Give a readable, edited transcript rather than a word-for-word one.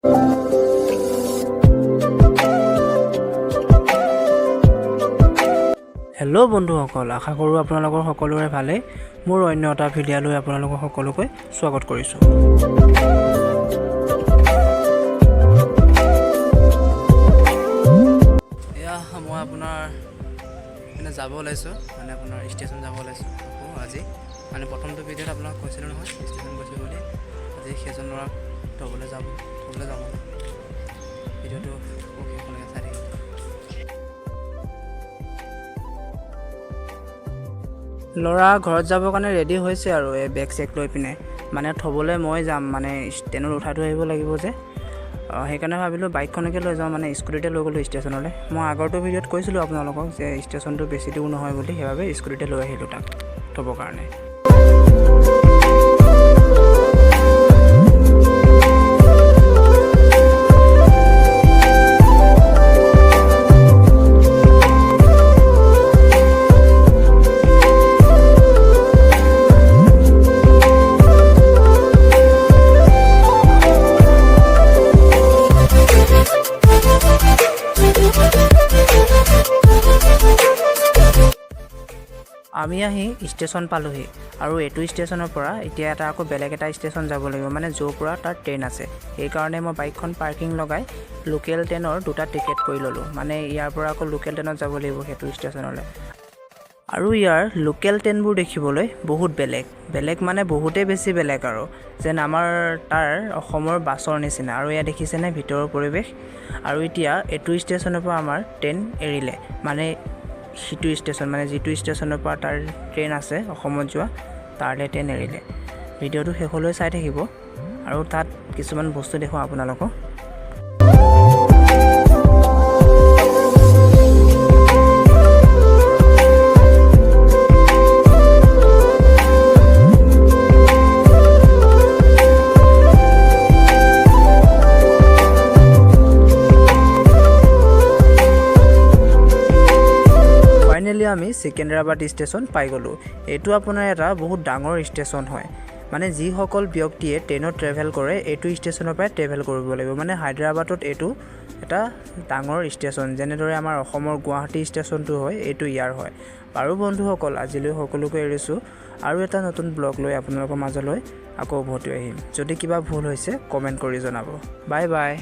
Hello' বন্ধুসকল, আশা কৰোঁ আপোনালোকৰ সকলোৰে ভালেই। মোৰ অন্য এটা ভিডিঅ'লৈ আপোনালোকক সকলোকৈ স্বাগত কৰিছোঁ। এয়া মই আপোনাৰ যাব ওলাইছোঁ, আপোনাৰ ষ্টেচন যাব ওলাইছোঁ আজি। প্ৰথমটো ভিডিঅ'ত আপোনাক কৈছিলোঁ নহয় ষ্টেচন গৈছোঁ বুলি। আজি সেইজন ল'ৰাক থ'বলৈ যাব ভিডিঅ'টো শেষলৈকে চাই থাকিব। ল'ৰা ঘৰত যাবৰ কাৰণে ৰেডি হৈছে আৰু এই বেগ চেক লৈ পিনে। থ'বলৈ মই যাম, ট্ৰেইনত উঠাই থৈ আহিব লাগিব যে। সেইকাৰণে ভাবিলোঁ বাইকখনকে লৈ যাওঁ, স্কুটিতে লৈ গ'লোঁ ষ্টেচনলৈ। মই আগৰটো ভিডিঅ'ত কৈছিলোঁ আপোনালোকক যে ষ্টেচনটো বেছি দূৰ নহয় বুলি, সেইবাবে স্কুটিতে লৈ আহিলোঁ তাক থ'বৰ কাৰণে। আমি আহি ষ্টেচন পালোহি আৰু এইটো ষ্টেচনৰ পৰা এতিয়া আকৌ বেলেগ এটা ষ্টেচন যাব লাগিব, য'ৰ পৰা তাৰ ট্ৰেইন আছে। সেইকাৰণে মই বাইকখন পাৰ্কিং লগাই লোকেল ট্ৰেইনৰ দুটা টিকেট কৰি ল'লোঁ। ইয়াৰ পৰা আকৌ লোকেল ট্ৰেইনত যাব লাগিব সেইটো ষ্টেচনলৈ। আৰু ইয়াৰ লোকেল ট্ৰেইনবোৰ দেখিবলৈ বহুত বেলেগ বহুতেই বেছি বেলেগ আৰু যেন আমাৰ তাৰ অসমৰ বাছৰ নিচিনা। আৰু এয়া দেখিছেনে ভিতৰৰ পৰিৱেশ। আৰু এতিয়া এইটো ষ্টেচনৰ পৰা আমাৰ ট্ৰেইন এৰিলে, সিটো ষ্টেচন যিটো ষ্টেচনৰ পৰা তাৰ ট্ৰেইন আছে অসমত যোৱা, তালৈ ট্ৰেইন এৰিলে। ভিডিঅ'টো শেষলৈ চাই থাকিব আৰু তাত কিছুমান বস্তু দেখুৱাওঁ আপোনালোকক। ফাইনেলি আমি secundrabad ষ্টেচন পাই গ'লোঁ। এইটো আপোনাৰ এটা বহুত ডাঙৰ ষ্টেচন হয়। যিসকল ব্যক্তিয়ে ট্ৰেইনত ট্ৰেভেল কৰে এইটো ষ্টেচনৰ পৰাই ট্ৰেভেল কৰিব লাগিব। হায়দৰাবাদত এইটো এটা ডাঙৰ ষ্টেচন, যেনেদৰে আমাৰ অসমৰ গুৱাহাটী ষ্টেচনটো হয়, এইটো ইয়াৰ হয়। বাৰু বন্ধুসকল, আজিলৈ সকলোকে এৰিছোঁ। আৰু এটা নতুন ব্লগ লৈ আপোনালোকৰ মাজলৈ আকৌ উভতি আহিম। যদি কিবা ভুল হৈছে কমেণ্ট কৰি জনাব। Bye bye.